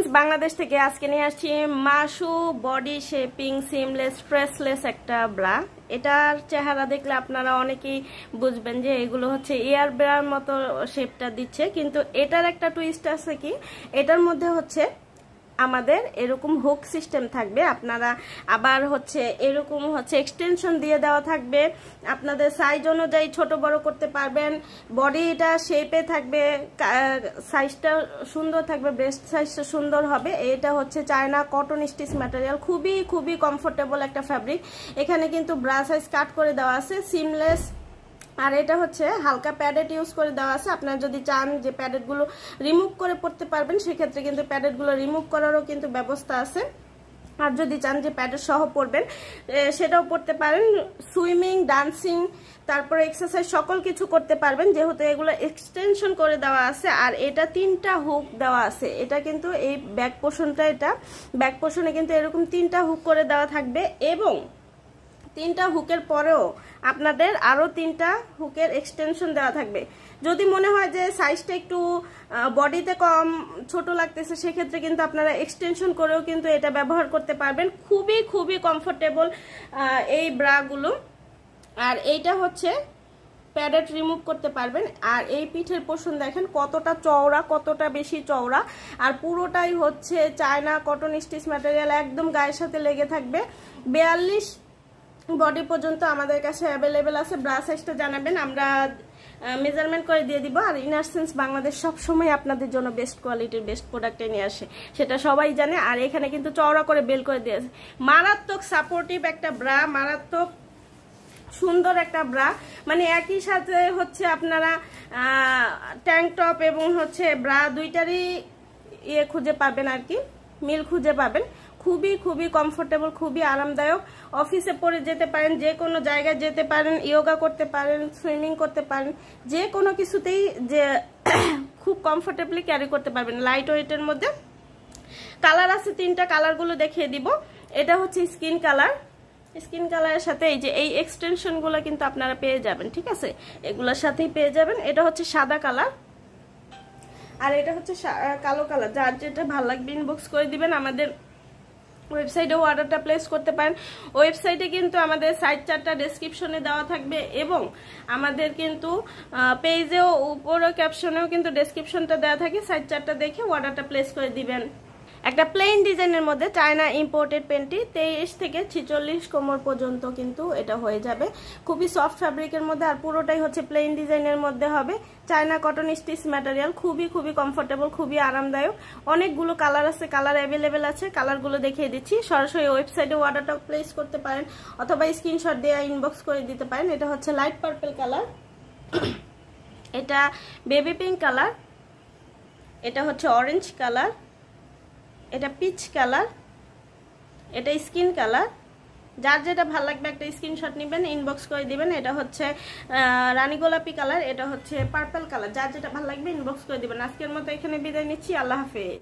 Sense Bangladesh থেকে আজকে নিয়ে আসছি মাশু বডি শেপিং সিমলেস স্ট্রেসলেস একটা ব্রা। এটার চেহারা দেখলে আপনারা অনেকেই বুঝবেন যে এগুলো হচ্ছে এয়ার ব্রার মতো শেপটা দিচ্ছে, কিন্তু এটার একটা টুইস্ট আছে কি, এটার মধ্যে হচ্ছে আমাদের এরকম হুক সিস্টেম থাকবে, আপনারা আবার হচ্ছে এরকম হচ্ছে এক্সটেনশন দিয়ে দেওয়া থাকবে, আপনাদের সাইজ অনুযায়ী ছোট বড় করতে পারবেন, বডিটা শেপে থাকবে, সাইজটা সুন্দর থাকবে, ব্রেস্ট সাইজটা সুন্দর হবে। এটা হচ্ছে চায়না কটন স্টিচ ম্যাটেরিয়াল, খুবই খুবই কমফোর্টেবল একটা ফ্যাব্রিক। এখানে কিন্তু ব্রা সাইজ কাট করে দেওয়া আছে, সিমলেস, আর এটা হচ্ছে হালকা প্যাডেড ইউজ করে দেওয়া আছে। আপনারা যদি চান যে প্যাডেডগুলো রিমুভ করে পড়তে পারবেন, সেক্ষেত্রে কিন্তু প্যাডেডগুলো রিমুভ করারও কিন্তু ব্যবস্থা আছে। আর যদি চান যে প্যাডেড সহ পড়বেন, সেটাও পড়তে পারেন। সুইমিং, ডান্সিং, তারপরে এক্সারসাইজ সকল কিছু করতে পারবেন, যেহেতু এগুলো এক্সটেনশন করে দেওয়া আছে। আর এটা 3টা হুক দেওয়া আছে। এটা কিন্তু এই ব্যাক পোর্শনটা, এটা ব্যাক পোর্শনে কিন্তু এরকম 3টা হুক করে দেওয়া থাকবে, এবং 3টা হুকের পরেও আপনাদের আরো 3টা হুকের এক্সটেনশন দেওয়া থাকবে। যদি মনে হয় যে সাইজটা একটু বডিতে কম ছোট লাগতেছে, সেক্ষেত্রে কিন্তু আপনারা এক্সটেনশন করেও কিন্তু এটা ব্যবহার করতে পারবেন। খুবই খুবই কমফোর্টেবল এই ব্রাগুলো। আর এইটা হচ্ছে প্যাডেড রিমুভ করতে পারবেন। আর এই পিঠের পোর্শন দেখেন কতটা চওড়া, কতটা বেশি চওড়া, আর পুরোটাই হচ্ছে চায়না কটন স্টিচ ম্যাটেরিয়াল, একদম গায়ের সাথে লেগে থাকবে। 42 বডি পর্যন্ত আমাদের কাছে অ্যাভেলেবেল আছে। ব্রা সাইজটা জানাবেন, আমরা মেজারমেন্ট করে দিয়ে দিব। আর ইনার সেন্স বাংলাদেশ সবসময় আপনাদের জন্য বেস্ট কোয়ালিটির বেস্ট প্রোডাক্টে নিয়ে আসে, সেটা সবাই জানে। আর এখানে কিন্তু চওড়া করে বেল করে দিয়েছে। মারাত্মক সাপোর্টিভ একটা ব্রা, মারাত্মক সুন্দর একটা ব্রা। মানে একই সাথে হচ্ছে আপনারা ট্যাঙ্ক টপ এবং হচ্ছে ব্রা দুইটারই ইয়ে খুঁজে পাবেন, আর কি মিল খুঁজে পাবেন। খুবই খুবই কমফোর্টেবল, খুবই আরামদায়ক। অফিসে পরে যেতে পারেন, যে কোনো জায়গায় যেতে পারেন, ইয়োগা করতে পারেন, সুইমিং করতে পারেন, যে কোনো কিছুতেই যে খুব কমফোর্টেবলি ক্যারি করতে পারবেন। লাইট ওয়েটের মধ্যে কালার আছে 3টা, কালারগুলো দেখিয়ে দিব। এটা হচ্ছে স্কিন কালার, স্কিন কালারের সাথে এই যে এই এক্সটেনশনগুলো কিন্তু আপনারা পেয়ে যাবেন, ঠিক আছে, এগুলোর সাথেই পেয়ে যাবেন। এটা হচ্ছে সাদা কালার, আর এটা হচ্ছে কালো কালার। যার যেটা ভালো লাগবে ইনবক্স করে দিবেন। আমাদের ওয়েবসাইটেও অর্ডারটা প্লেস করতে পারেন। ওয়েবসাইটে কিন্তু আমাদের সাইট চার্টটা ডেসক্রিপশনে দেওয়া থাকবে, এবং আমাদের কিন্তু পেজেও উপরও ক্যাপশনেও কিন্তু ডেসক্রিপশনটা দেওয়া থাকে। সাইট চার্টটা দেখে অর্ডারটা প্লেস করে দিবেন। একটা প্লেন ডিজাইনের মধ্যে চায়না ইম্পোর্টেড পেন্টি, 23 থেকে 46 কোমর পর্যন্ত কিন্তু এটা হয়ে যাবে। খুবই সফট ফ্যাব্রিকের মধ্যে, আর পুরোটাই হচ্ছে প্লেন ডিজাইনের মধ্যে হবে। চায়না কটন স্টিচ ম্যাটেরিয়াল, খুবই খুবই কমফোর্টেবল, খুবই আরামদায়ক। অনেকগুলো কালার আছে, কালার অ্যাভেলেবেল আছে, কালারগুলো দেখিয়ে দিচ্ছি। সরাসরি ওয়েবসাইটে অর্ডারটা প্লেস করতে পারেন, অথবা স্ক্রিনশট দিয়ে ইনবক্স করে দিতে পারেন। এটা হচ্ছে লাইট পার্পল কালার, এটা বেবি পিঙ্ক কালার, এটা হচ্ছে অরেঞ্জ কালার, এটা পিচ কালার, এটা স্কিন কালার। যার যেটা ভালো লাগবে একটা স্ক্রিনশট নেবেন, ইনবক্স করে দিবেন। এটা হচ্ছে রানী গোলাপি কালার, এটা হচ্ছে পার্পল কালার। যার যেটা ভালো লাগবে ইনবক্স করে দিবেন। আজকের মতো এখানে বিদায় নিচ্ছি, আল্লাহ হাফেজ।